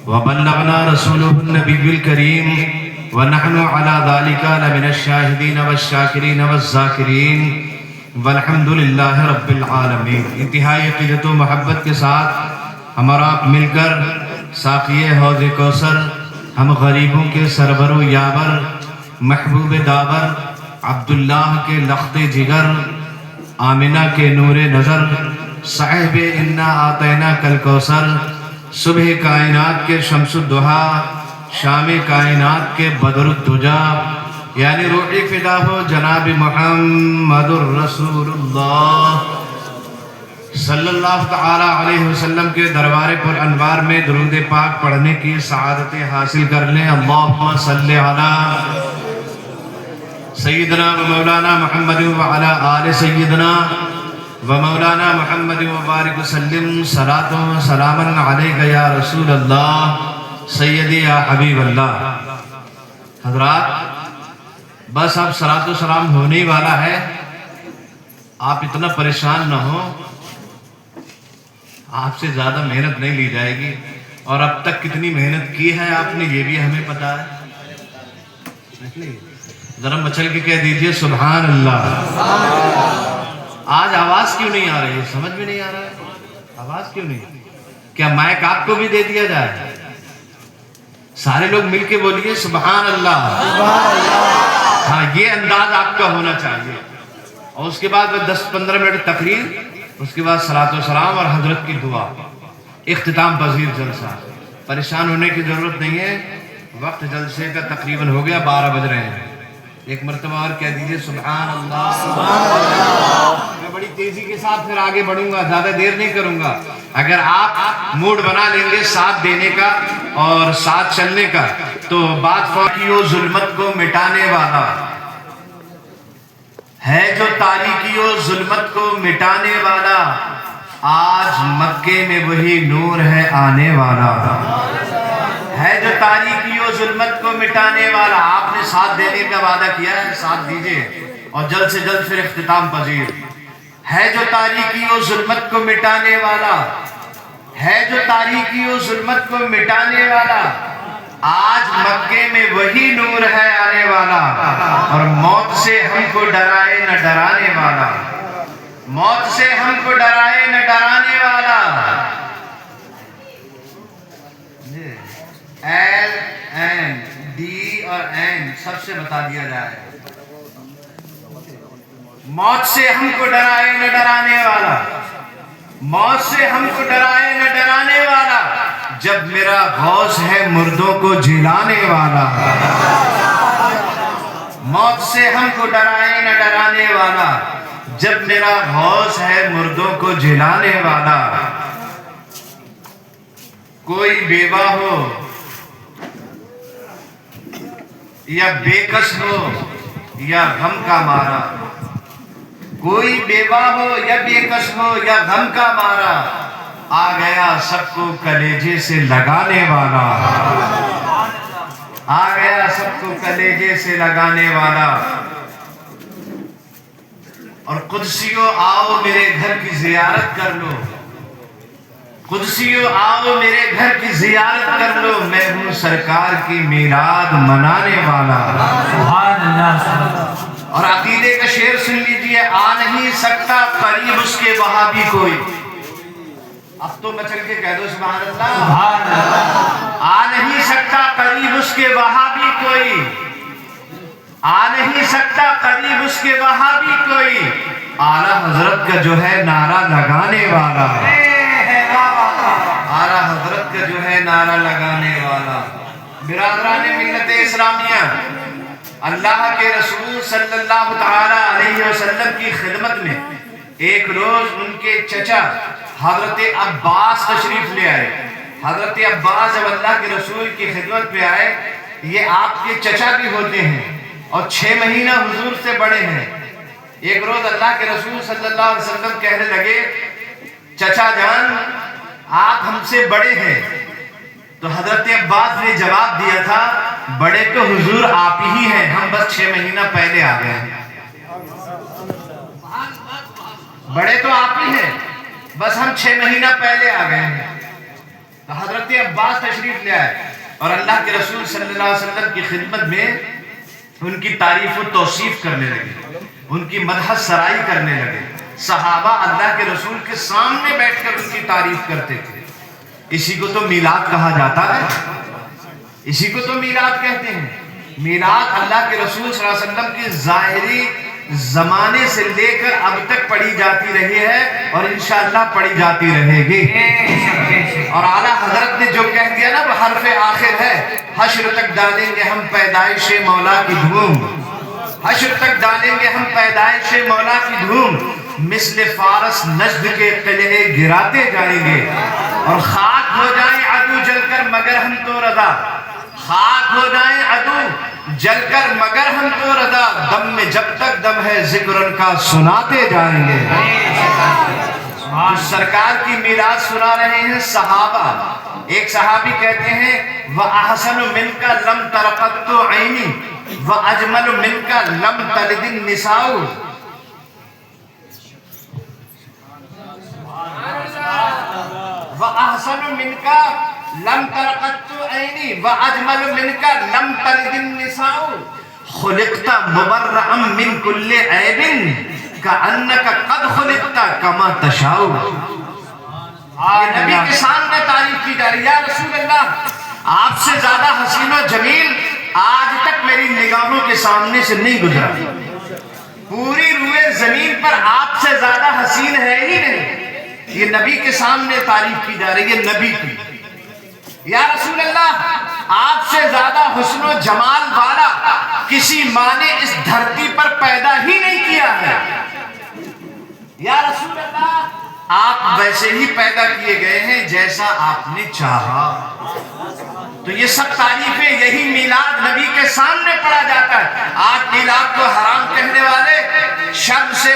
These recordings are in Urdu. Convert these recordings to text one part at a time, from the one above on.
وبلغنا رسوله النبي الكريم ونحن على ذلك لمن الشاهدين والشاكرين والذاكرين والحمد للہ رب العالمین۔ انتہائی عقیدت و محبت کے ساتھ ہمارا آپ مل کر ساقی حوض کوثر، ہم غریبوں کے سرور و یاور، محبوب داور، عبداللہ کے لخت جگر، آمنہ کے نور نظر، صاحب انا آتینا کل کوثر، صبح کائنات کے شمس الضحیٰ، شام کائنات کے بدر الدجا، یعنی روحی فدا ہو جناب محمد الرسول اللہ صلی اللہ تعالی علیہ وسلم کے دربار پر انوار میں درود پاک پڑھنے کی سعادت حاصل کر لیں۔ اللہم صلی علی سیدنا و مولانا محمد وعلی آل سیدنا و مولانا محمد وبارک وسلم، صلاۃ و سلاما علیک یا رسول اللہ سیدی یا حبیب اللہ۔ حضرات، بس اب صلاۃ و سلام ہونے ہی والا ہے، آپ اتنا پریشان نہ ہو، آپ سے زیادہ محنت نہیں لی جائے گی، اور اب تک کتنی محنت کی ہے آپ نے یہ بھی ہمیں پتا ہے۔ ذرا مچل کے کہہ دیجئے سبحان اللہ۔ آج آواز کیوں نہیں آ رہی ہے؟ سمجھ میں نہیں آ رہا ہے آواز کیوں نہیں؟ کیا مائک آپ کو بھی دے دیا جائے؟ سارے لوگ مل کے بولیے سبحان اللہ۔ ہاں، یہ انداز آپ کا ہونا چاہیے، اور اس کے بعد 10-15 منٹ تقریر، اس کے بعد صلاۃ و سلام اور حضرت کی دعا، اختتام پذیر جلسہ۔ پریشان ہونے کی ضرورت نہیں ہے، وقت جلسے کا تقریباً ہو گیا، 12 بج رہے ہیں۔ ایک مرتبہ اور کہہ دیجئے سبحان اللہ۔ میں بڑی تیزی کے ساتھ پھر آگے بڑھوں گا، زیادہ دیر نہیں کروں گا۔ اگر آپ موڈ بنا لیں گے ساتھ دینے کا اور ساتھ چلنے کا، تو بات فاقیوں ظلمت کو مٹانے والا ہے، جو تاریکیوں ظلمت کو مٹانے والا، آج مکے میں وہی نور ہے آنے والا ہے، جو تاریکیوں ظلمت کو مٹانے والا۔ آپ نے ساتھ دینے کا وعدہ کیا ہے، ساتھ دیجئے، اور جلد سے جلد پھر اختتام پذیر ہے، جو تاریکیوں ظلمت کو مٹانے والا ہے، جو تاریکیوں ظلمت کو مٹانے والا، آج مکے میں وہی نور ہے آنے والا، اور موت سے ہم کو ڈرائے نہ ڈرانے والا، موت سے ہم کو ڈرائے نہ ڈرانے والا۔ ایل این ڈی اور این سب سے بتا دیا جائے، موت سے ہم کو ڈرائے نہ ڈرانے والا، موت سے ہم کو ڈرائے نہ ڈرانے والا، جب میرا غوث ہے مردوں کو جلانے والا، موت سے ہم کو ڈرائے نہ ڈرانے والا، جب میرا غوث ہے مردوں کو جلانے والا۔ کوئی بیوہ ہو یا بے کس ہو یا غم کا مارا، کوئی بیوہ ہو یا بے کس ہو یا غم کا مارا، آ گیا سب کو کلیجے سے لگانے والا، آ گیا سب کو کلیجے سے لگانے والا۔ اور قدسیوں آؤ میرے گھر کی زیارت کر لو، قدسیوں آؤ میرے گھر کی زیارت کر لو، میں ہوں سرکار کی میلاد منانے والا۔ سبحان اللہ۔ اور عقیدے کا شعر سن لیجئے، آ نہیں سکتا قریب اس کے وہاں بھی کوئی۔ اب تو مچل کے کہہ دو سبحان اللہ۔ سبحان اللہ۔ آ نہیں سکتا قریب اس کے وہاں بھی کوئی، آ نہیں سکتا قریب اس کے وہاں بھی کوئی، اعلیٰ حضرت کا جو ہے نعرہ لگانے والا، اعلیٰ حضرت کا جو ہے نعرہ لگانے والا۔ برادران ملت اسلامیہ، اللہ کے رسول صلی اللہ تعالی علیہ وسلم کی خدمت میں ایک روز ان کے چچا حضرت عباس تشریف لے آئے۔ حضرت عباس جب اللہ کے رسول کی خدمت پہ آئے، یہ آپ کے چچا بھی ہوتے ہیں اور 6 مہینہ حضور سے بڑے ہیں۔ ایک روز اللہ کے رسول صلی اللہ علیہ وسلم کہنے لگے، چچا جان آپ ہم سے بڑے ہیں۔ تو حضرت عباس نے جواب دیا تھا، بڑے تو حضور آپ ہی ہیں، ہم بس 6 مہینہ پہلے آ گئے ہیں۔ بڑے تو آپ ہی ہیں، بس ہم 6 مہینہ پہلے آ گئے ہیں۔ تو حضرت عباس تشریف لے آئے اور اللہ کے رسول صلی اللہ علیہ وسلم کی خدمت میں ان کی تعریف و توصیف کرنے لگے، ان کی مدح سرائی کرنے لگے۔ صحابہ اللہ کے رسول کے سامنے بیٹھ کر ان کی تعریف کرتے تھے۔ اسی کو تو میلاد کہا جاتا ہے، اسی کو تو میلاد کہتے ہیں۔ میلاد اللہ کے رسول صلی اللہ علیہ وسلم کی ظاہری زمانے سے لے کر اب تک پڑھی جاتی رہی ہے اور انشاءاللہ پڑھی جاتی رہے گی۔ اور اعلیٰ حضرت نے جو کہہ دیا نا وہ حرف آخر ہے، حشر تک ڈالیں گے ہم پیدائش مولا کی دھوم، حشر تک ڈالیں گے ہم پیدائش مولا کی دھوم، مثل فارس نجد کے قلعے گراتے جائیں گے، اور خاک ہو جائیں عدو جل کر مگر ہم تو رضا، خاک ہو جائیں عدو جل کر مگر ہم تو رضا، دم میں جب تک دم ہے ذکر ان کا سناتے جائیں گے۔ سرکار کی میلاد سنا رہے ہیں صحابہ۔ ایک صحابی کہتے ہیں وَأَحْسَنُ مِنْكَ لَمْ تَرَقَتُّ عَيْنِي وَأَجْمَلُ مِنْكَ لَمْ تَلِدِ النِّسَاءُ۔ وَأَحْسَنُ مِنْكَ لَمْ تَرَقَتُّ عَيْنِي وَأَجْمَلُ مِنْكَ لَمْ تَلِدِ النِّسَاءُ، خُلِقْتَ مُبَرَّأً مِنْ كُلِّ عَيْبٍ کَأَنَّكَ قَدْ خُلِقْتَ كَمَا تَشَاءُ۔ یہ نبی کے سامنے تعریف کی جا رہی ہے، یا رسول اللہ آپ سے زیادہ حسین و جمیل آج تک میری نگاہوں کے سامنے سے نہیں گزرا، پوری روئے زمین پر آپ سے زیادہ حسین ہے ہی نہیں۔ یہ نبی کے سامنے تعریف کی جا رہی ہے، نبی کی۔ یا رسول اللہ آپ سے زیادہ حسن و جمال والا کسی ماں نے اس دھرتی پر پیدا ہی نہیں کیا ہے۔ یا رسول اللہ آپ ویسے ہی پیدا کیے گئے ہیں جیسا آپ نے چاہا۔ تو یہ سب تعریفیں یہی میلاد نبی کے سامنے پڑھا جاتا ہے۔ آج میلاد کو حرام کہنے والے شرم سے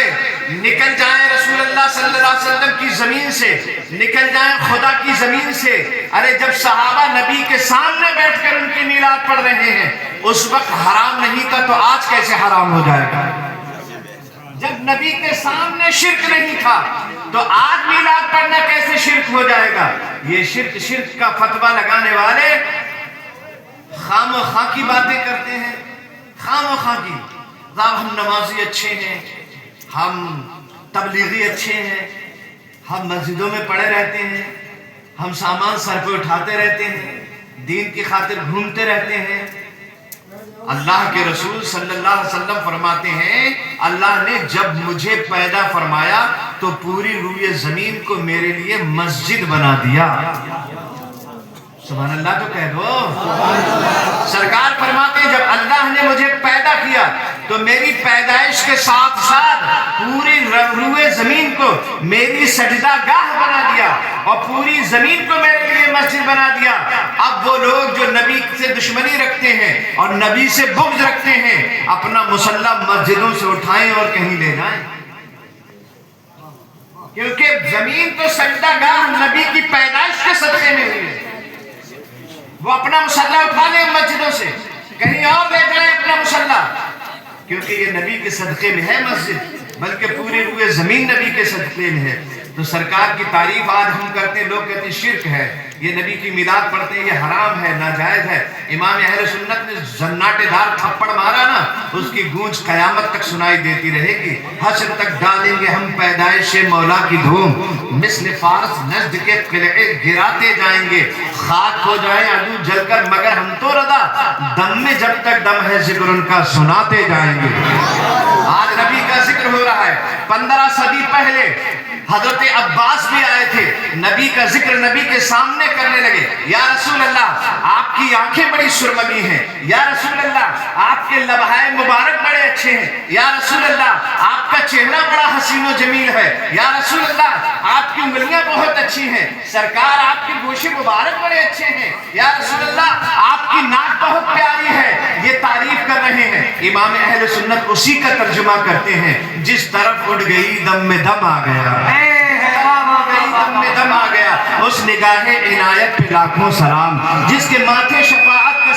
نکل جائیں، رسول اللہ صلی اللہ علیہ وسلم کی زمین سے نکل جائیں، خدا کی زمین سے۔ ارے جب صحابہ نبی کے سامنے بیٹھ کر ان کی میلاد پڑھ رہے ہیں اس وقت حرام نہیں تھا تو آج کیسے حرام ہو جائے گا؟ جب نبی کے سامنے شرک نہیں تھا تو آج میلاد پڑھنا کیسے شرک ہو جائے گا؟ یہ شرک کا فتویٰ لگانے والے خام و خواہ کی باتیں کرتے ہیں، خام و خواہ کی۔ ہم نمازی اچھے ہیں، ہم تبلیغی اچھے ہیں، ہم مسجدوں میں پڑے رہتے ہیں، ہم سامان سر پہ اٹھاتے رہتے ہیں، دین کی خاطر گھومتے رہتے ہیں۔ اللہ کے رسول صلی اللہ علیہ وسلم فرماتے ہیں اللہ نے جب مجھے پیدا فرمایا تو پوری روئے زمین کو میرے لیے مسجد بنا دیا۔ سبحان اللہ تو کہہ دو۔ سرکار فرماتے ہیں جب اللہ نے مجھے پیدا کیا تو میری پیدائش کے ساتھ ساتھ پوری روئے زمین کو میری سجدہ گاہ بنا دیا اور پوری زمین کو میرے لیے مسجد بنا دیا۔ اب وہ لوگ جو نبی سے دشمنی رکھتے ہیں اور نبی سے بغض رکھتے ہیں اپنا مصلی مسجدوں سے اٹھائیں اور کہیں لے جائیں، کیونکہ زمین تو سجدہ گاہ نبی کی پیدائش کے صدقے میں ہوئی ہے۔ وہ اپنا مصلی اٹھا لیں مسجدوں سے، کہیں اور لے جائیں اپنا مصلی، کیونکہ یہ نبی کے صدقے میں ہے مسجد، بلکہ پوری روئے زمین نبی کے صدقے میں ہے۔ تو سرکار کی تعریف آج ہم کرتے ہیں، لوگ کہتے ہیں شرک ہے، یہ نبی کی میلاد پڑھتے ہیں، یہ حرام ہے، ناجائز ہے۔ امام اہل سنت نے زناٹے دار تھپڑ مارا نا، اس کی گونج قیامت تک سنائی دیتی رہے گی۔ حشر تک ڈالیں گے ہم پیدائش مولا کی دھوم، مثل فارس نجد کے قلعے گراتے جائیں گے، خاک ہو جائیں عدو جل کر مگر ہم تو رضا، دم میں جب تک دم ہے ذکر ان کا سناتے جائیں گے۔ آج نبی کا ذکر ہو رہا ہے۔ 15 صدی پہلے حضرت عباس بھی آئے تھے، نبی کا ذکر نبی کے سامنے کرنے لگے۔ یا رسول اللہ آپ کی آنکھیں بڑی سرمگی ہیں، یا رسول اللہ آپ کے لبہائے مبارک بڑے اچھے ہیں، یا رسول اللہ آپ کا چہرہ بڑا حسین و جمیل ہے، یا رسول اللہ آپ کی انگلیاں بہت اچھی ہیں، سرکار آپ کے گوشے مبارک بڑے اچھے ہیں، یا رسول اللہ آپ کی ناک بہت پیاری ہے۔ یہ تعریف کر رہے ہیں۔ امام اہل سنت اسی کا ترجمہ کرتے ہیں، جس طرف اٹھ گئی دم میں دم آ گیا، دم میں دم آ گیا، اس نگاہ عنایت پہ لاکھوں سلام، جس کے ماتھے شفاعت کا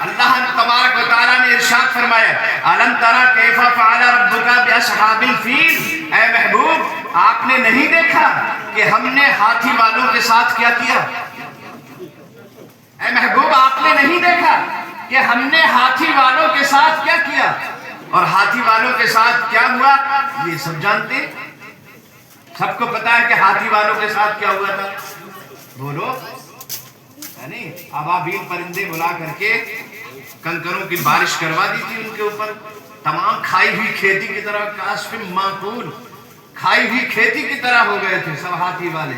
اللہ تبارک و تعالیٰ نے ارشاد فرمایا الم تری کیف فعل ربک باصحاب الفیل، اے محبوب آپ نے نہیں دیکھا کہ ہم نے ہاتھی والوں کے ساتھ کیا کیا؟ اے محبوب آپ نے نہیں دیکھا کہ ہم نے ہاتھی والوں کے ساتھ کیا کیا؟ اور ہاتھی والوں کے ساتھ کیا ہوا یہ سب جانتے ہیں، سب کو پتا ہے کہ ہاتھی والوں کے ساتھ کیا ہوا تھا؟ بولو، یعنی ابابیل پرندے بلا کر کے کنکروں کی بارش کروا دی تھی ان کے اوپر، تمام کھائی ہوئی کھیتی کی طرح، کاشف معقول کھائی ہوئی کھیتی کی طرح ہو گئے تھے سب ہاتھی والے۔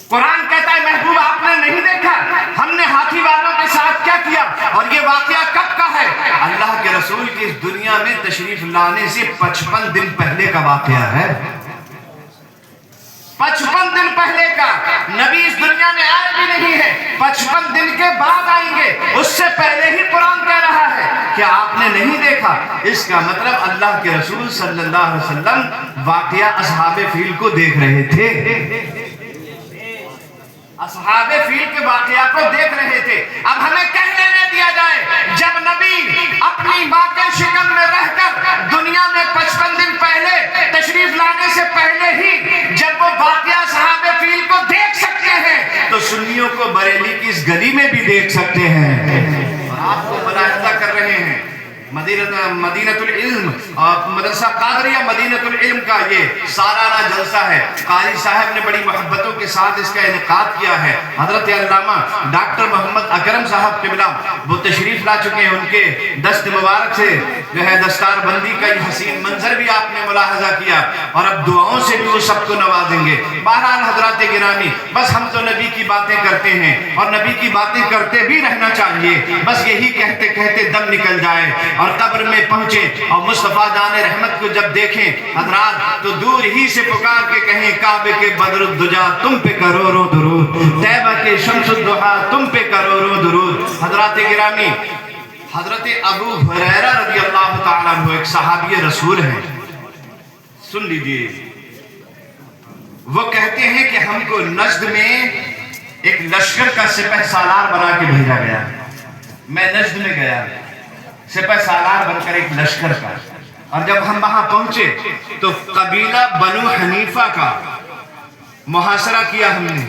قرآن کہتا ہے محبوب آپ نے نہیں دیکھا ہم نے ہاتھی والوں کے ساتھ کیا کیا؟ اور یہ واقعہ کب کا ہے؟ اللہ کے رسول کی اس دنیا میں تشریف لانے سے 55 دن پہلے کا واقعہ ہے، 55 دن پہلے کا۔ نبی اس دنیا میں آئے بھی نہیں ہے، 55 دن کے بعد آئیں گے، اس سے پہلے ہی قرآن کہہ رہا ہے کہ آپ نے نہیں دیکھا۔ اس کا مطلب اللہ کے رسول صلی اللہ علیہ وسلم واقعہ اصحاب فیل کو دیکھ رہے تھے، اصحاب فیل کے واقعہ کو دیکھ رہے تھے۔ اب ہمیں کہہ لینے دیا جائے جب نبی اپنی ماں کے شکم میں رہ کر دنیا میں 55 دن پہلے تشریف لانے سے پہلے ہی جب وہ واقعہ اصحاب فیل کو دیکھ سکتے ہیں تو سنیوں کو بریلی کی اس گلی میں بھی دیکھ سکتے ہیں۔ اور آپ کو ملاحظہ کر رہے ہیں مدینۃ العلم اور مدرسہ قادریہ مدینۃ العلم کا یہ سالانہ جلسہ ہے، قاری صاحب نے بڑی محبتوں کے ساتھ اس کا انعقاد کیا ہے۔ حضرت علامہ ڈاکٹر محمد اکرم صاحب قبلہ وہ تشریف لا چکے ہیں، ان کے دست مبارک سے جو ہے دستار بندی کا یہ حسین منظر بھی آپ نے ملاحظہ کیا، اور اب دعاؤں سے بھی وہ سب کو نوازیں گے۔ بہرحال حضرات گرامی، بس ہم تو نبی کی باتیں کرتے ہیں اور نبی کی باتیں کرتے بھی رہنا چاہیے، بس یہی کہتے کہتے دم نکل جائے اور قبر میں پہنچے اور مصطفیٰ جان رحمت کو جب دیکھیں حضرات تو دور ہی سے پکار کے کہیں کعبے کے بدر الدجا تم پہ کروڑوں درود، طیبہ کے شمس الضحیٰ تم پہ کروڑوں درود۔ حضرات گرامی، حضرت ابو ہریرہ رضی اللہ تعالیٰ عنہ ایک صحابی رسول ہیں، سن لیجئے، وہ کہتے ہیں کہ ہم کو نجد میں ایک لشکر کا سپہ سالار بنا کے بھیجا گیا۔ میں نجد میں گیا سپہ سالار بن کر ایک لشکر کا، اور جب ہم وہاں پہنچے تو قبیلہ بنو حنیفہ کا محاصرہ کیا ہم نے،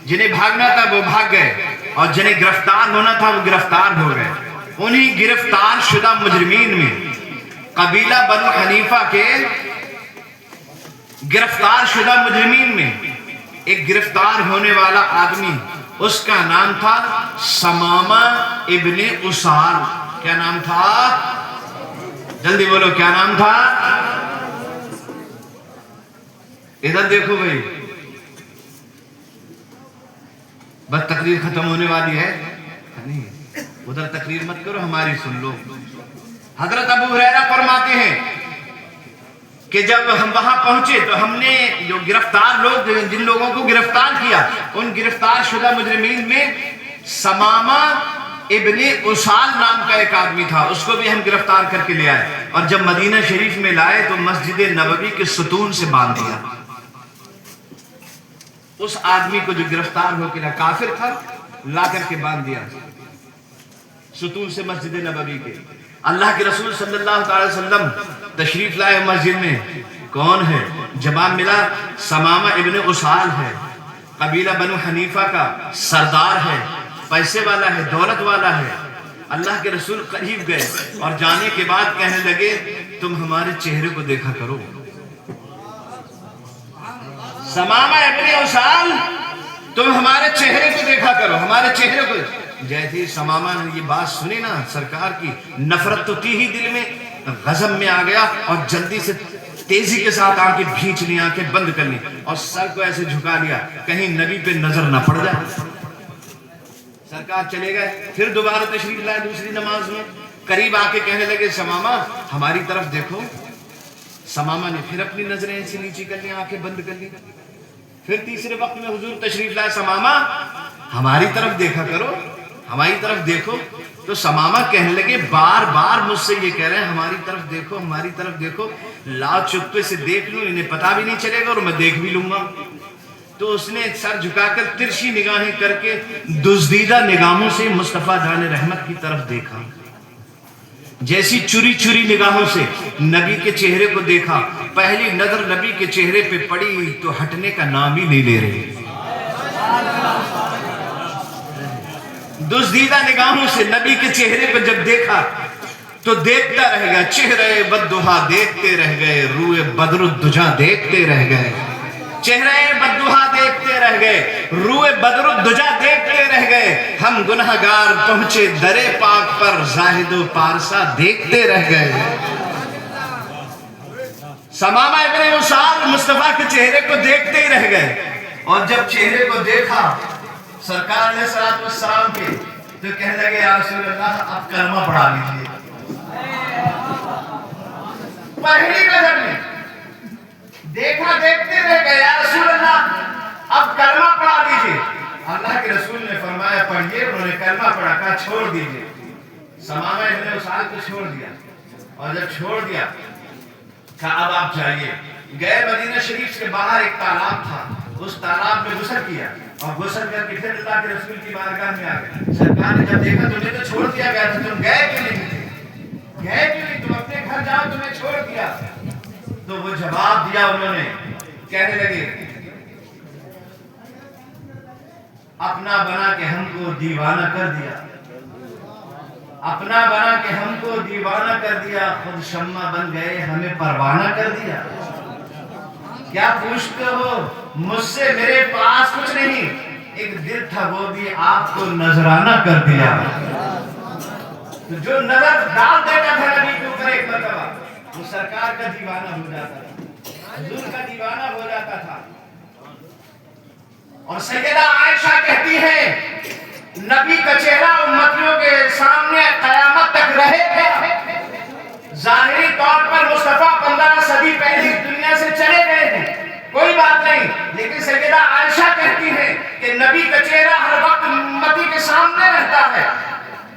جنہیں بھاگنا تھا وہ بھاگ گئے اور جنہیں گرفتار ہونا تھا وہ گرفتار ہو گئے۔ انہی گرفتار شدہ مجرمین میں قبیلہ بنو حنیفہ کے گرفتار شدہ مجرمین میں ایک گرفتار ہونے والا آدمی، اس کا نام تھا سمامہ ابن اسال۔ کیا نام تھا؟ جلدی بولو، کیا نام تھا؟ ادھر دیکھو بھائی، بس تقریر ختم ہونے والی ہے، ادھر تقریر مت کرو، ہماری سن لو۔ حضرت ابو ہریرہ فرماتے ہیں کہ جب ہم وہاں پہنچے تو ہم نے جو گرفتار لوگ، جن لوگوں کو گرفتار کیا، ان گرفتار شدہ مجرمین میں سمامہ ابن اسال نام کا ایک آدمی تھا، اس کو بھی ہم گرفتار کر کے لے آئے، اور جب مدینہ شریف میں لائے تو مسجد نبوی کے ستون سے باندھ دیا۔ اس آدمی کو جو گرفتار ہو کے کافر تھا، لا کر کے باندھ دیا ستون سے مسجد نبوی کے۔ اللہ کے رسول صلی اللہ علیہ وسلم تشریف لائے مسجد میں، کون ہے؟ جواب ملا سمامہ ابن اسال ہے، قبیلہ بنو حنیفہ کا سردار ہے، پیسے والا ہے، دولت والا ہے۔ اللہ کے رسول قریب گئے اور جانے کے بعد کہنے لگے تم ہمارے چہرے کو دیکھا کرو۔ سمامہ ابن اسال، تم ہمارے چہرے کو دیکھا کرو، ہمارے چہرے کو۔ جیسے ہی سمامہ نے یہ بات سنی نا، سرکار کی نفرت تو تھی ہی دل میں، غضب میں آ گیا اور جلدی سے تیزی کے ساتھ آنکھیں بھینچ لی، آنکھیں بند کر لی اور سر کو ایسے جھکا لیا کہیں نبی پہ نظر نہ پڑ جائے۔ سرکار چلے گئے، پھر دوبارہ تشریف لائے دوسری نماز میں، قریب آ کے کہنے لگے سمامہ ہماری طرف دیکھو۔ سمامہ نے پھر اپنی نظریں ایسے نیچی کر لی، آنکھیں بند کر لی۔ پھر تیسرے وقت میں حضور تشریف لائے، سمامہ ہماری طرف دیکھا کرو، ہماری طرف دیکھو۔ تو سمامہ کہنے لگے بار بار مجھ سے یہ کہہ رہے ہیں ہماری طرف دیکھو، ہماری طرف دیکھو، لا چپے سے دیکھ لوں، انہیں پتا بھی نہیں چلے گا اور میں دیکھ بھی لوں گا۔ تو اس نے سر جھکا کر ترشی نگاہیں کر کے دزدیدہ نگاہوں سے مصطفیٰ جان رحمت کی طرف دیکھا. جیسی چری چری نگاہوں سے نبی کے چہرے کو دیکھا, پہلی نظر نبی کے چہرے پہ پڑی تو ہٹنے کا نام ہی نہیں لے رہے. دزدیدہ نگاہوں سے نبی کے چہرے پہ جب دیکھا تو دیکھتا رہ گیا. چہرے بددہا دیکھتے رہ گئے, روئے بدر الدجا دیکھتے رہ گئے. چہرے بددہا دیکھتے رہ گئے, روئے بدر الدجا دیکھتے رہ گئے. ہم گنہگار پہنچے درے پاک پر, زاہد و پارسا دیکھتے رہ گئے. ثمامہ ابن اسال مصطفیٰ کے چہرے کو دیکھتے ہی رہ گئے. اور جب چہرے کو دیکھا سرکار علیہ السلام کے, تو کہنے لگے یا رسول اللہ اب کلمہ پڑھا لیجئے. پہلی نظر میں دیکھا, دیکھتے رہ گئے, یا رسول اللہ اب کلمہ پڑھا دیجئے. اللہ کے رسول نے فرمایا پڑھیے. انہوں نے کلمہ پڑھا, کہا چھوڑ دیجئے. ثمامہ ابن اسال کو چھوڑ دیا, اور جب چھوڑ دیا کہا اب آپ جائیے. گئے مدینہ شریف کے باہر ایک تالاب تھا, اس تالاب میں غسل کیا, اور غسل کر کے پھر اللہ کے رسول کی بارگاہ میں آ گئے. سرکار نے جب دیکھا تمہیں تو چھوڑ دیا گیا تھا, تم گئے کیوں نہیں تھے, گئے کیوں نہیں, تم اپنے گھر جاؤ, تمہیں چھوڑ دیا. تو وہ جواب دیا انہوں نے, کہنے لگے اپنا بنا کے ہم کو دیوانہ کر دیا, اپنا بنا کے ہم کو دیوانہ کر دیا, خود شمع بن گئے ہمیں پروانہ کر دیا. کیا پوچھتے ہو مجھ سے, میرے پاس کچھ نہیں, ایک دل تھا وہ بھی آپ کو نذرانہ کر دیا. تو جو نظر ڈال دیتا تھا نبی کے اوپر ایک مرتبہ, وہ سرکار کا دیوانہ ہو جاتا تھا, حضور کا دیوانہ ہو جاتا تھا. اور سیدہ عائشہ کہتی ہے نبی کا چہرہ امتیوں کے سامنے قیامت تک رہے گا. ظاہری طور پر مصطفیٰ 15 صدی پہلے دنیا سے چلے گئے ہیں, کوئی بات نہیں, لیکن سیدہ عائشہ کہتی ہے کہ نبی کا چہرہ ہر وقت امتی کے سامنے رہتا ہے.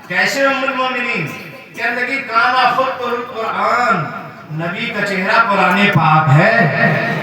کیسے ام المومنین کہنے لگی کانا خط القرآن, نبی کا چہرہ قرآن پاک ہے.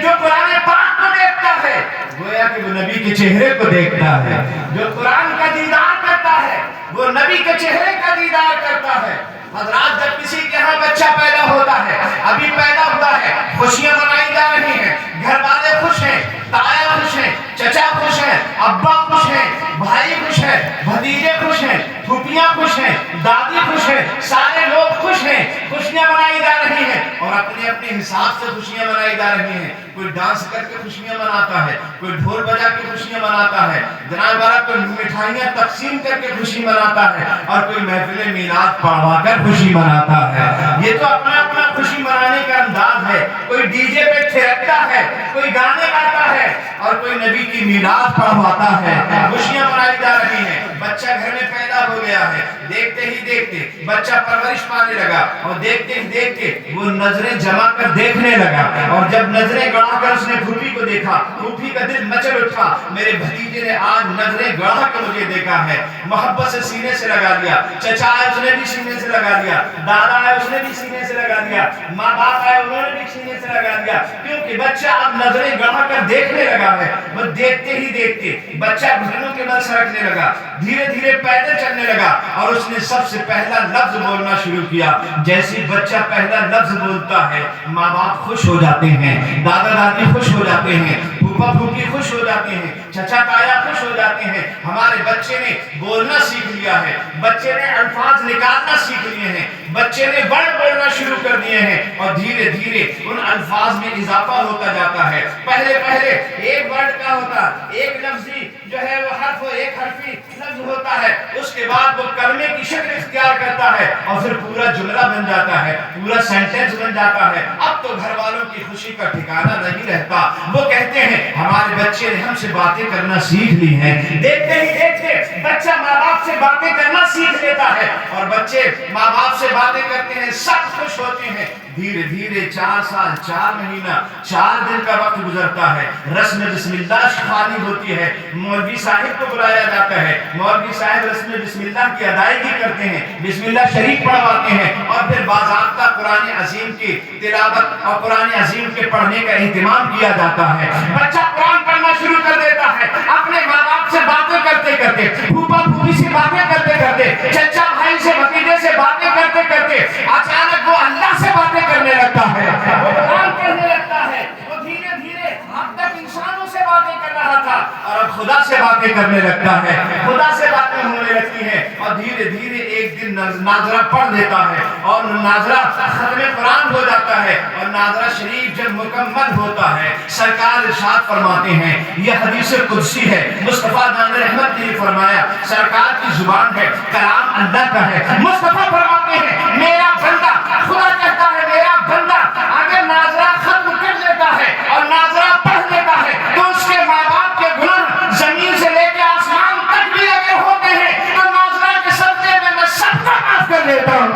جو قرآن پاک کو دیکھتا ہے گویا کہ وہ نبی کے چہرے کو دیکھتا ہے. جو قرآن کا دیدار کرتا ہے وہ نبی کے چہرے کا دیدار کرتا ہے. حضرات جب کسی کے ہاں بچہ پیدا ہوتا ہے, ابھی پیدا ہوا ہے, خوشیاں منائی جا رہی ہیں, گھر والے خوش ہیں, تایا خوش ہیں, چچا خوش ہیں, ابا خوش ہیں, بھائی خوش ہیں, بھتیجے خوش ہیں, پھوپھیاں خوش ہیں, دادی خوش ہیں, سارے لوگ خوش ہیں, خوشیاں منائی جا رہی ہیں, اور اپنے اپنے حساب سے خوشیاں منائی جا رہی ہیں. کوئی ڈانس کر کے خوشیاں مناتا ہے, کوئی ڈھول بجا کے خوشیاں مناتا ہے, جناب والا کوئی مٹھائیاں تقسیم کر کے خوشی مناتا ہے, اور کوئی محفل میلاد پڑھوا کر خوشی مناتا ہے. یہ تو اپنا اپنا خوشی منانے کا انداز ہے. کوئی ڈی جے پہ تھرکتا ہے, کوئی گانے گاتا ہے, اور کوئی نبی کی میلاد پڑھواتا ہے. خوشیاں منائی جا رہی ہیں. بچہ گھر میں پیدا ہو گیا ہے, دیکھتے ہی دیکھتے بچہ پرورش پانے لگا, اور دیکھتے ہی دیکھتے وہ نظریں جما کر دیکھنے لگا, اور جب نظریں گڑا کر اس نے پھوپھی کو دیکھا, پھوپھی کا دل مچل اٹھا, میرے بھتیجے نے آج نظریں گڑا کر مجھے دیکھا ہے. محبت سے سینے سے لگا لیا, چچا ہے اس نے بھی سینے سے لگا لیا, دادا ہے اس نے بھی سینے سے لگا لیا, ماں باپ ہے انہوں نے بھی سینے سے لگا لیا, کیونکہ بچہ اب نظریں گڑا کر دیکھنے لگا ہے. وہ دیکھتے ہی دیکھتے بچہ گھٹنوں کے بل سرکنے لگا, دھیرے دھیرے پیدل چلنے لگا, اور اس نے سب سے پہلا لفظ بولنا شروع کیا. جیسے بچہ پہلا لفظ بولتا ہے ماں باپ خوش ہو جاتے ہیں, دادا دادی خوش ہو جاتے ہیں, پھوپھا پھوپھی خوش ہو جاتے ہیں, چچا تایا خوش ہو جاتے ہیں. ہمارے بچے نے بولنا سیکھ لیا ہے, بچے نے الفاظ نکالنا سیکھ لیے ہیں, بچے نے ورڈ بولنا شروع کر دیے ہیں, اور دھیرے دھیرے ان الفاظ میں اضافہ ہوتا جاتا ہے. پہلے پہلے ایک ورڈ کا ہوتا, ایک لفظی جو ہے وہ حرف, ایک حرفی لفظ ہوتا ہے, اس کے بعد وہ کلمے کی شکل اختیار کرتا ہے, اور پھر پورا جملہ بن جاتا ہے, پورا سینٹنس بن جاتا ہے. اب تو گھر والوں کی خوشی کا ٹھکانہ نہیں رہتا. وہ کہتے ہیں ہمارے بچے نے ہم سے باتیں کرنا سیکھ لی ہیں. دیکھتے ہی دیکھتے بچہ ماں باپ سے باتیں کرنا سیکھ لیتا ہے, اور بچے ماں باپ سے باتیں کرتے ہیں, سب خوش ہوتے ہیں. دھیرے دھیرے 4 سال 4 مہینہ 4 دن کا وقت گزرتا ہے، رسم بسم اللہ شفانی ہوتی ہے، مولوی صاحب کو بلایا جاتا ہے، مولوی صاحب رسم بسم اللہ کی ادائیگی کرتے ہیں، بسم اللہ شریف پڑھواتے ہیں، اور پھر باضابطہ قرآن عظیم کی تلاوت اور قرآن عظیم کے پڑھنے کا اہتمام کیا جاتا ہے۔ بچہ قرآن پڑھنا شروع کر دیتا ہے، اپنے ماں باپ سے باتیں کرتے کرتے، پھوپھا پھوپھی سے باتیں کرتے کرتے، چچا بھائی سے بھتیجے سے باتیں کرتے کرتے اچانک وہ اللہ سے باتیں کرنے لگتا ہے، وہ قرآن پڑھنے لگتا ہے، وہ دھیرے دھیرے اب تک انسانوں سے باتیں کر رہا تھا اور اب خدا سے باتیں کرنے لگتا ہے، خدا سے باتیں ہونے لگتی ہیں، اور دھیرے دھیرے ایک دن ناظرہ پڑھ لیتا ہے اور ناظرہ ختم قرآن ہو جاتا ہے، اور ناظرہ شریف جب مکمل ہوتا ہے سرکار ارشاد فرماتے ہیں، یہ حدیث قدسی ہے، مصطفیٰ دان رحمت نے فرمایا، سرکار کی زبان ہے، کلام اللہ کا ہے، مصطفیٰ فرماتے ہیں میرا بندہ، خدا کہتا ہے میرا بندہ اگر ناظرہ ختم کر لیتا ہے اور ناظرہ پڑھ لیتا ہے تو اس کے ماں باپ کے گناہ زمین سے لے کے آسمان تک بھی اگر ہوتے ہیں تو ناظرہ کے صدقے میں سب کا معاف کر لیتا ہوں۔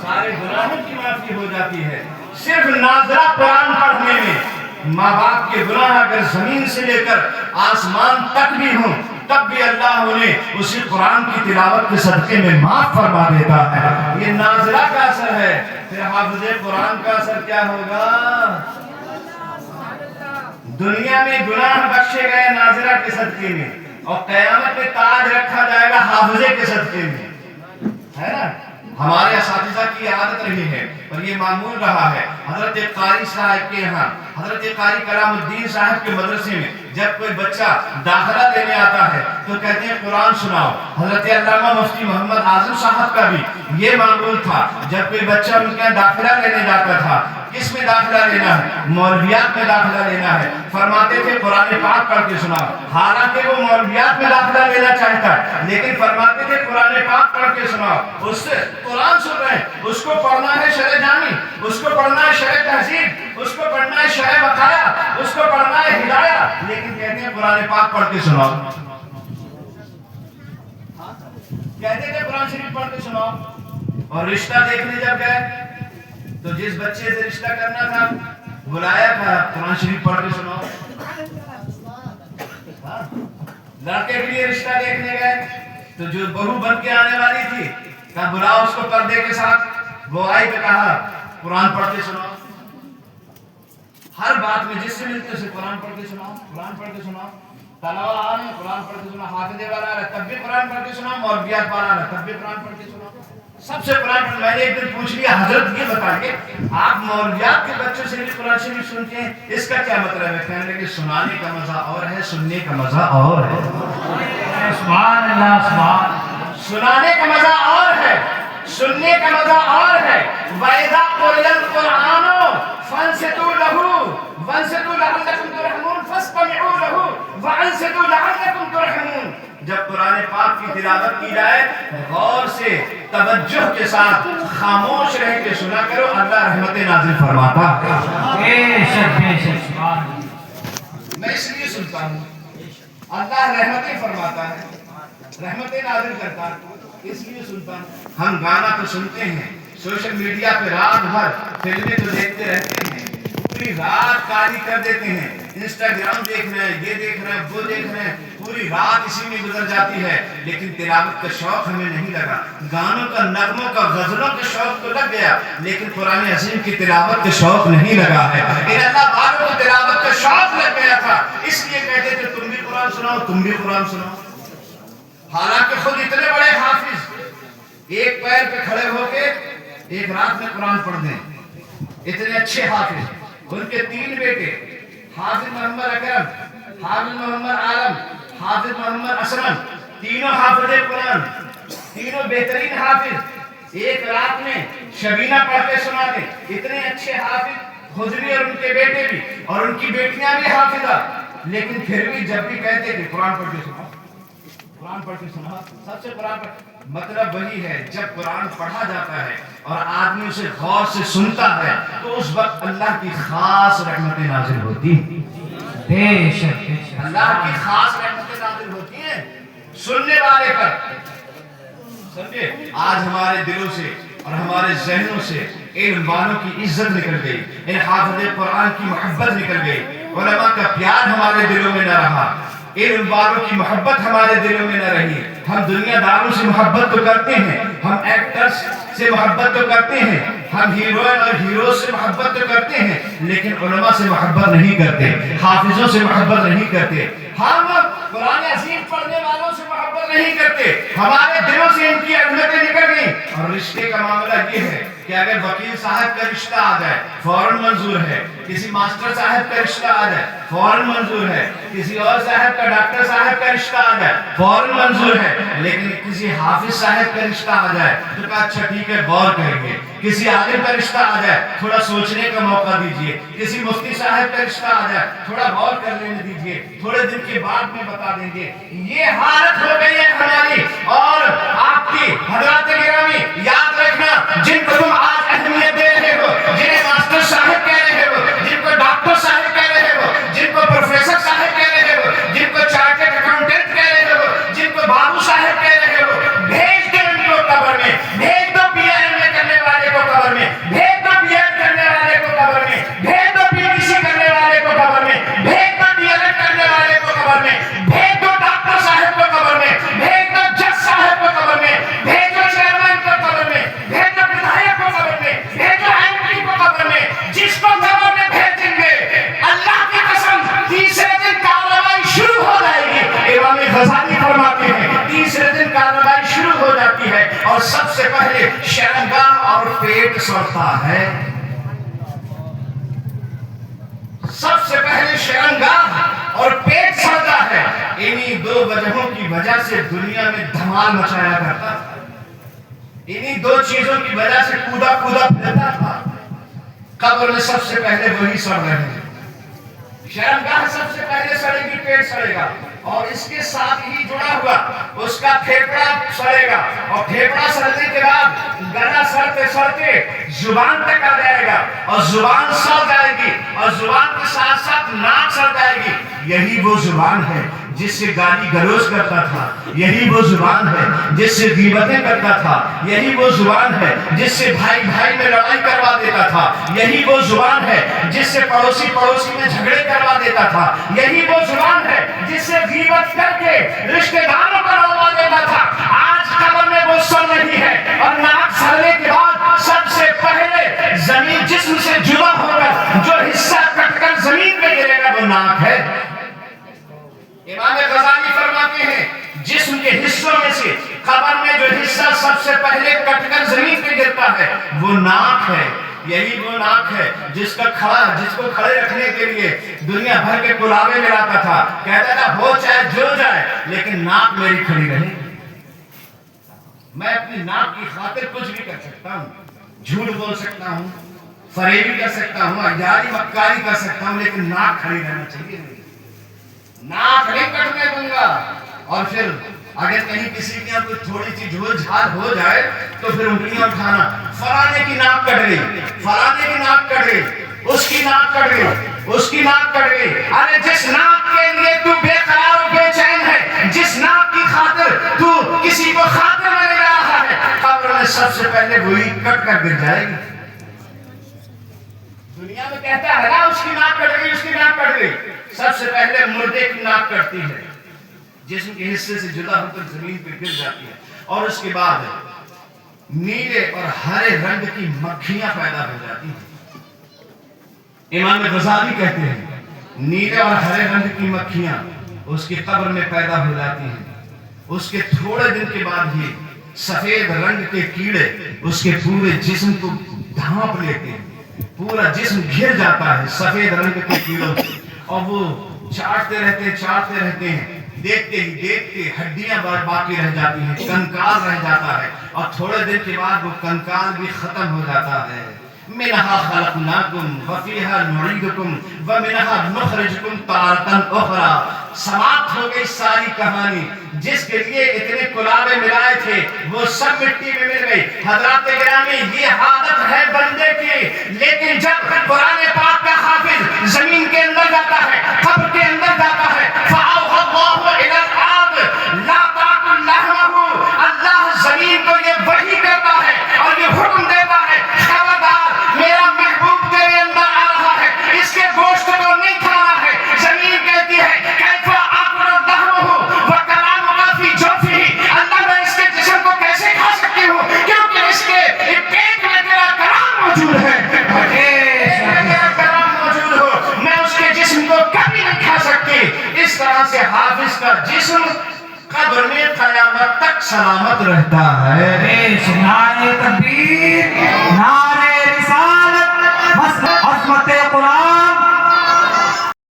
سارے گناہوں کی معافی ہو جاتی ہے، صرف ناظرہ قرآن پڑھنے میں ماں باپ کے گناہ اگر زمین سے لے کر آسمان تک بھی ہوں تب بھی اللہ انہیں اسی قرآن کی تلاوت کے صدقے میں معاف فرما دیتا ہے۔ یہ ناظرہ کا اثر ہے، پھر حافظ قرآن کا اثر کیا ہوگا؟ دنیا میں گناہ بخشے گئے ناظرہ کے صدقے میں، اور قیامت میں تاج رکھا جائے گا حافظے کے صدقے میں، ہے نا؟ ہمارے اساتذہ کی عادت رہی ہے اور یہ معمول رہا ہے، حضرت قاری صاحب کے یہاں، حضرت قاری کلام الدین صاحب کے مدرسے میں جب کوئی بچہ داخلہ لینے آتا ہے تو کہتے ہیں قرآن سناؤ۔ حضرت علامہ مفتی محمد اعظم صاحب کا بھی یہ معمول تھا، جب کوئی بچہ ان کے داخلہ لینے جاتا تھا، کس میں داخلہ لینا ہے؟ مولویات میں داخلہ لینا ہے، فرماتے تھے قرآن پاک پڑھ کے سناؤ، حالانکہ وہ مولویات میں داخلہ لینا چاہتا ہے لیکن فرماتے تھے قرآن پاک پڑھ کے سناؤ۔ اس سے قرآن سن رہے ہیں، اس کو پڑھنا ہے شرح جامی، اس کو پڑھنا ہے شرح تہذیب، اس کو پڑھنا ہے شرح وقایا، اس کو پڑھنا ہے ہدایہ، لیکن کہتے ہیں قرآن پاک پڑھ کے سناؤ، کہتے تھے قرآن شریف پڑھ کے سناؤ۔ اور رشتہ دیکھنے جب گئے تو جس بچے سے رشتہ کرنا تھا بلایا تھا، قرآن شریف پڑھ کے سناؤ۔ لڑکے کے لیے رشتہ دیکھنے گئے تو جو بہو بن کے آنے والی تھی کہا بلاؤ اس کو پردے کے ساتھ، وہ آئی تو کہا قرآن پڑھ کے سناؤ۔ ہر بات میں جس سے ملتے اسے قرآن پڑھ کے سناؤ، قرآن پڑھ کے سناؤ، تلاوہ آ رہے ہیں قرآن پڑھ کے سناؤ، حافظے والا آ رہا ہے تب بھی قرآن پڑھ کے سناؤ، مولویات والا آ رہا ہے تب بھی قرآن پڑھ کے سناؤ، سب سے قرآن پڑھ۔ میں نے ایک دن پوچھ لیا حضرت یہ بتائیے آپ مولویات کے بچوں سے بھی قرآن شریف سنتے ہیں، اس کا کیا مطلب ہے؟ کہنے لگے سنانے کا مزہ اور ہے، سننے کا مزہ اور ہے۔ سبحان اللہ، سبحان سنانے کا مزہ اور ہے، سننے کا مزہ اور ہے۔ وَإِذَا قُرِئَ الْقُرْآنُ فَانصِتُوا لَهُ وَانصِتُوا لَعَلَّكُمْ تُرْحَمُونَ فَاسْتَمِعُوا لَهُ وَانصِتُوا لَعَلَّكُمْ تُرْحَمُونَ۔ جب قرآن پاک کی تلاوت کی جائے غور سے توجہ کے ساتھ خاموش رہ کے سنا کرو، اللہ رحمت نازل فرماتا ہے۔ بے شک بے شک، سبحان اللہ۔ میں اس لیے سنتا ہوں، اللہ رحمتیں فرماتا ہے، رحمتیں نازل کرتا ہے، اس لیے سنتا ہوں۔ ہم گانا تو سنتے ہیں، سوشل میڈیا پہ رات بھر فلمیں تو دیکھتے رہتے ہیں، پوری رات کاری کر دیتے ہیں، انسٹاگرام دیکھ رہے ہیں، یہ دیکھ رہے ہیں، وہ دیکھ رہے ہیں، پوری رات اسی میں گزر جاتی ہے، لیکن تلاوت کا شوق ہمیں نہیں لگا۔ گانوں کا، نغموں کا، غزلوں کا شوق تو لگ گیا لیکن قرآن عظیم کی تلاوت کا شوق نہیں لگا ہے۔ ان اللہ والوں کو تلاوت کا شوق لگ گیا تھا، اس لیے کہتے تھے تم بھی قرآن سناؤ، تم بھی قرآن سناؤ۔ حالانکہ خود اتنے بڑے حافظ ایک پیر پہ کھڑے ہو کے ایک رات میں قرآن پڑھ دیں، اتنے اچھے حافظ، ان کے 3 بیٹے حافظ محمد اکرم، حافظ محمد عالم، حافظ محمد اسلم، تینوں حافظ قرآن، تینوں بہترین حافظ، ایک رات میں شبینہ پڑھ کے سنا دیں، اتنے اچھے حافظ خود بھی اور ان کے بیٹے بھی اور ان کی بیٹیاں بھی حافظہ، لیکن پھر بھی جب بھی کہتے کہ قرآن پڑھ کے سنا، قرآن پڑھ کے سنا، سب سے قرآن پڑھ۔ مطلب وہی ہے جب قرآن پڑھا جاتا ہے اور آدمی اسے غور سے سنتا ہے تو اس وقت اللہ کی خاص رحمتیں نازل ہوتی ہیں۔ بے شک بے شک، اللہ کی خاص رحمتیں نازل ہوتی ہیں سننے والے پر۔ سمجھے آج ہمارے دلوں سے اور ہمارے ذہنوں سے علم والوں کی عزت نکل گئی، ان حافظ قرآن کی محبت نکل گئی، علماء کا پیار ہمارے دلوں میں نہ رہا، علم والوں کی محبت ہمارے دلوں میں نہ رہی۔ ہم دنیا داروں سے محبت تو کرتے ہیں، ہم ایکٹرز سے محبت تو کرتے ہیں، ہم ہیروئن اور ہیروز سے محبت تو کرتے ہیں، لیکن علماء سے محبت نہیں کرتے، حافظوں سے محبت نہیں کرتے، ہم قرآن عظیم پڑھنے والوں سے محبت نہیں کرتے۔ ہمارے دلوں سے ان کی عظمتیں نکل گئی۔ اور رشتے کا معاملہ یہ ہے کہ اگر وکیل صاحب کا رشتہ آ جائے فوراً منظور ہے، کسی ماسٹر صاحب کا رشتہ آ جائے فوراً منظور ہے، کسی اور صاحب کا ڈاکٹر صاحب کا رشتہ آ جائے فوراً منظور ہے، لیکن کسی حافظ صاحب کا رشتہ آ جائے تو کہا اچھا ٹھیک ہے غور کریں گے، کسی عالم کا رشتہ آ جائے تھوڑا سوچنے کا موقع دیجئے، کسی مفتی صاحب کا رشتہ آ جائے تھوڑا غور کر لینے دیجئے، تھوڑے دن کے بعد میں بتا دیں گے۔ یہ حالت ہو گئی ہے ہماری۔ اور آپ کی حضرات گرامی یاد رکھنا، جن کو تم آج اہمیت دے رہے ہو، جنہیں ماسٹر صاحب کہہ رہے ہو، جن کو ڈاکٹر صاحب کہہ رہے ہو، جن کو پروفیسر صاحب کہہ رہے ہو، جن کو چارٹرڈ اکاؤنٹنٹ کہہ رہے ہو، جن کو بابو صاحب کہہ رہے ہو، بھیج دو ان کو قبر میں، بھیج دو پی ایم اے کرنے والے کو قبر میں، بھیج دو بی ایڈ کرنے والے کو قبر میں، بھیج دو پی ٹی سی کرنے والے کو قبر میں، بھیج دو ڈی ایل ایڈ کرنے والے کو قبر میں، بھیج دو ڈاکٹر صاحب کو قبر میں، بھیج دو جج صاحب کو قبر میں، بھیج دو چیئرمین کو قبر میں، بھیج دو ودھایک کو قبر میں، بھیج دو ایم پی کو قبر میں، جس کو قبر میں بھیجیں گے اللہ کی قسم تیسرے دن کارروائی شروع ہو جائے گی۔ امام غزالی فرماتے ہیں تیسرے دن کارروائی شروع ہو جاتی ہے اور سب سے پہلے شرمگاہ اور پیٹ سڑتا ہے، سب سے پہلے شرمگاہ اور پیٹ سڑتا ہے۔ انہی دو وجہوں کی وجہ سے دنیا میں دھمال مچایا کرتا تھا، انہی دو چیزوں کی وجہ سے کودا پھرتا تھا۔ قبر میں سب سے پہلے وہی سڑ رہے ہیں، شرمگاہ سب سے پہلے سڑے گی، پیٹ سڑے گا، اور اس کے ساتھ ہی جڑا ہوا اس کا پھیپڑا سڑے گا، اور پھیپڑا سڑنے کے بعد گلا سڑتے سڑتے زبان تک آ جائے گا، اور زبان سڑ جائے گی، اور زبان کے ساتھ ساتھ ناک سڑ جائے گی۔ یہی وہ زبان ہے جس سے گالی گلوچ کرتا تھا، یہی وہ زبان ہے جس سے غیبتیں کرتا تھا، یہی وہ زبان ہے جس سے بھائی بھائی میں لڑائی کروا دیتا تھا، یہی وہ زبان ہے جس سے پڑوسی پڑوسی میں جھگڑے کروا دیتا تھا، یہی وہ زبان ہے جس سے غیبت کر کے رشتہ داروں کو لڑوا دیتا تھا۔ آج قبر میں وہ سڑ رہی ہے، اور ناک سڑنے کے بعد سب سے پہلے زمین جسم سے جدا ہوگا، جو حصہ کٹ کر زمین پہ گرے گا وہ ناک ہے۔ امام غزالی فرماتے ہیں جسم کے حصوں میں سے قبر میں جو حصہ سب سے پہلے کٹ کر زمین پہ گرتا ہے وہ ناک ہے۔ یہی وہ ناک ہے جس کو کھڑے رکھنے کے لیے دنیا بھر کے کلاوے ملاتا تھا، کہتا تھا ہو چاہے جو جائے لیکن ناک میری کھڑی رہے۔ میں اپنی ناک کی خاطر کچھ بھی کر سکتا ہوں، جھوٹ بول سکتا ہوں، فریبی کر سکتا ہوں، عیاری مکاری کر سکتا ہوں، لیکن ناک کھڑی رہنا چاہیے، ناک نہیں کٹنے دوں گا۔ اور پھر اگر کہیں کسی کے یہاں کوئی تھوڑی سی جھول جھال ہو جائے تو پھر انگلیاں اٹھانا، فلانے کی ناک کٹ گئی، فلانے کی ناک کٹ گئی، اس کی ناک کٹ گئی، اس کی ناک کٹ گئی۔ ارے جس ناک کے لیے تو بے قرار و بے چین ہے، جس ناک کی خاطر تو کسی کو خاطر میں لے رہا ہے، قبر میں سب سے پہلے وہی کٹ کر گر جائے گی۔ دنیا میں کہتا ہے نا اس کی ناک کٹ گئی، اس کی ناک کٹ گئی، سب سے پہلے مردے کی ناک کٹتی ہے، جسم کے حصے سے جدا ہو کر زمین پہ گر جاتی ہے، اور اس کے بعد نیلے اور ہرے رنگ کی مکھیاں پیدا ہو جاتی ہیں۔ امام غزالی کہتے ہیں نیلے اور ہرے رنگ کی مکھیاں اس کی قبر میں پیدا ہو جاتی ہیں، اس کے تھوڑے دن کے بعد ہی سفید رنگ کے کیڑے اس کے پورے جسم کو ڈھانپ لیتے ہیں، پورا جسم گھر جاتا ہے سفید رنگ کے کیڑوں سے، اور وہ چاٹتے رہتے ہیں، دیکھتے ہی دیکھتے ہڈیاں باقی رہ جاتی ہیں، کنکال رہ جاتا ہے، اور تھوڑے دن کے بعد وہ کنکال بھی ختم ہو جاتا ہے۔ منها خلقناکم وفیہا نعیدکم ومنها نخرجکم تارة اخرى۔ سماپت ہو گئی ساری کہانی، جس کے لیے اتنے کلابے ملائے تھے وہ سب مٹی میں مل گئی۔ حضرات گرامی یہ حالت ہے بندے کی، لیکن جب قرآن پاک کا حافظ زمین کے اندر جاتا ہے، قبر کے اندر جاتا ہے، فَأَوْحَى اللَّهُ إِلَى الْأَرْضِ لَا تَأْكُلْ لَحْمَهُ، اللہ زمین کو یہ وحی کرتا ہے اور یہ حکم طرح سے حافظ کا جسم قبر میں قیامت تک سلامت رہتا ہے. نعرہ تکبیر، نعرہ